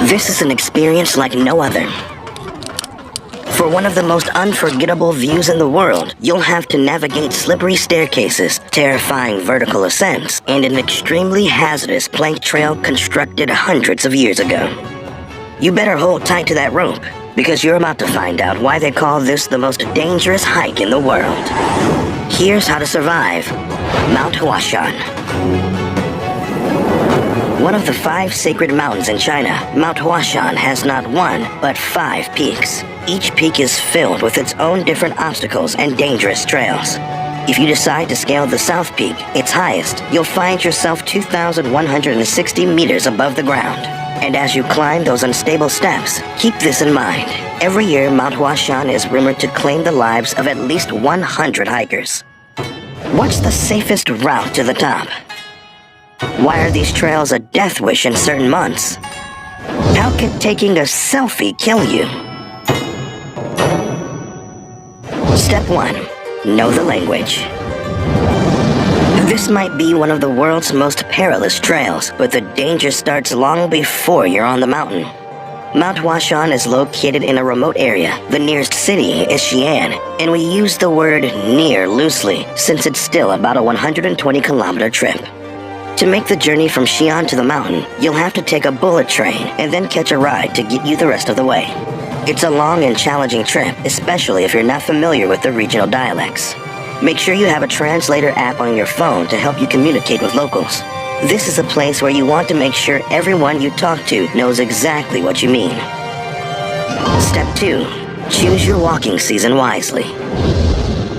This is an experience like no other. For one of the most unforgettable views in the world, you'll have to navigate slippery staircases, terrifying vertical ascents, and an extremely hazardous plank trail constructed hundreds of years ago. You better hold tight to that rope, because you're about to find out why they call this the most dangerous hike in the world. Here's how to survive Mount Huashan. One of the 5 sacred mountains in China, Mount Huashan has not 1, but 5 peaks. Each peak is filled with its own different obstacles and dangerous trails. If you decide to scale the South Peak, its highest, you'll find yourself 2,160 meters above the ground. And as you climb those unstable steps, keep this in mind. Every year, Mount Huashan is rumored to claim the lives of at least 100 hikers. What's the safest route to the top? Why are these trails a death wish in certain months? How could taking a selfie kill you? Step 1. Know the language. This might be one of the world's most perilous trails, but the danger starts long before you're on the mountain. Mount Huashan is located in a remote area. The nearest city is Xi'an, and we use the word near loosely, since it's still about a 120-kilometer trip. To make the journey from Xi'an to the mountain, you'll have to take a bullet train and then catch a ride to get you the rest of the way. It's a long and challenging trip, especially if you're not familiar with the regional dialects. Make sure you have a translator app on your phone to help you communicate with locals. This is a place where you want to make sure everyone you talk to knows exactly what you mean. Step 2. Choose your walking season wisely.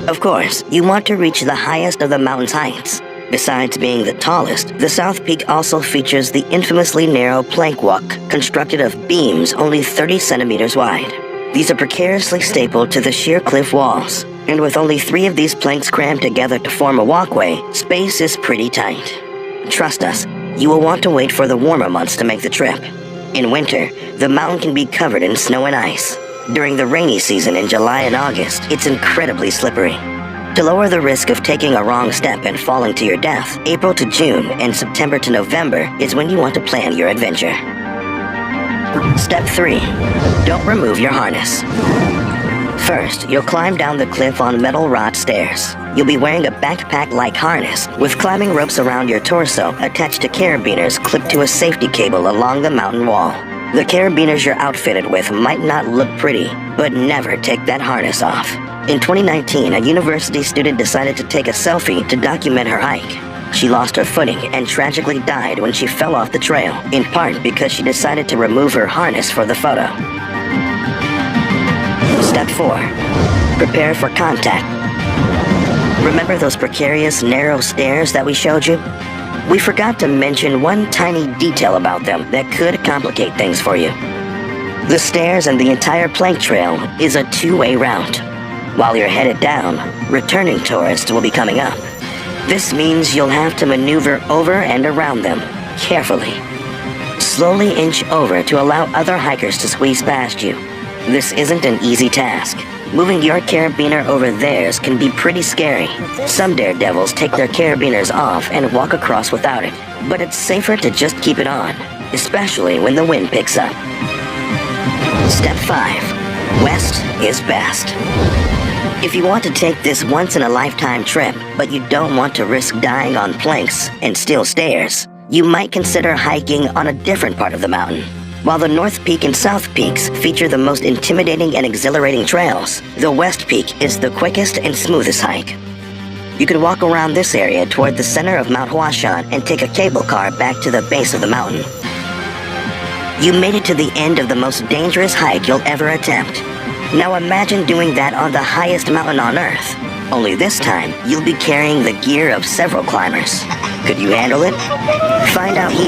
Of course, you want to reach the highest of the mountain's heights. Besides being the tallest, the South Peak also features the infamously narrow plank walk, constructed of beams only 30 centimeters wide. These are precariously stapled to the sheer cliff walls, and with only 3 of these planks crammed together to form a walkway, space is pretty tight. Trust us, you will want to wait for the warmer months to make the trip. In winter, the mountain can be covered in snow and ice. During the rainy season in July and August, it's incredibly slippery. To lower the risk of taking a wrong step and falling to your death, April to June and September to November is when you want to plan your adventure. Step 3. Don't remove your harness. First, you'll climb down the cliff on metal rod stairs. You'll be wearing a backpack-like harness with climbing ropes around your torso attached to carabiners clipped to a safety cable along the mountain wall. The carabiners you're outfitted with might not look pretty, but never take that harness off. In 2019, a university student decided to take a selfie to document her hike. She lost her footing and tragically died when she fell off the trail, in part because she decided to remove her harness for the photo. Step 4. Prepare for contact. Remember those precarious, narrow stairs that we showed you? We forgot to mention one tiny detail about them that could complicate things for you. The stairs and the entire plank trail is a 2-way route. While you're headed down, returning tourists will be coming up. This means you'll have to maneuver over and around them, carefully. Slowly inch over to allow other hikers to squeeze past you. This isn't an easy task. Moving your carabiner over theirs can be pretty scary. Some daredevils take their carabiners off and walk across without it, but it's safer to just keep it on, especially when the wind picks up. Step 5. West is best. If you want to take this once-in-a-lifetime trip, but you don't want to risk dying on planks and steel stairs, you might consider hiking on a different part of the mountain. While the North Peak and South Peaks feature the most intimidating and exhilarating trails, the West Peak is the quickest and smoothest hike. You can walk around this area toward the center of Mount Huashan and take a cable car back to the base of the mountain. You made it to the end of the most dangerous hike you'll ever attempt. Now imagine doing that on the highest mountain on Earth. Only this time, you'll be carrying the gear of several climbers. Could you handle it? Find out here.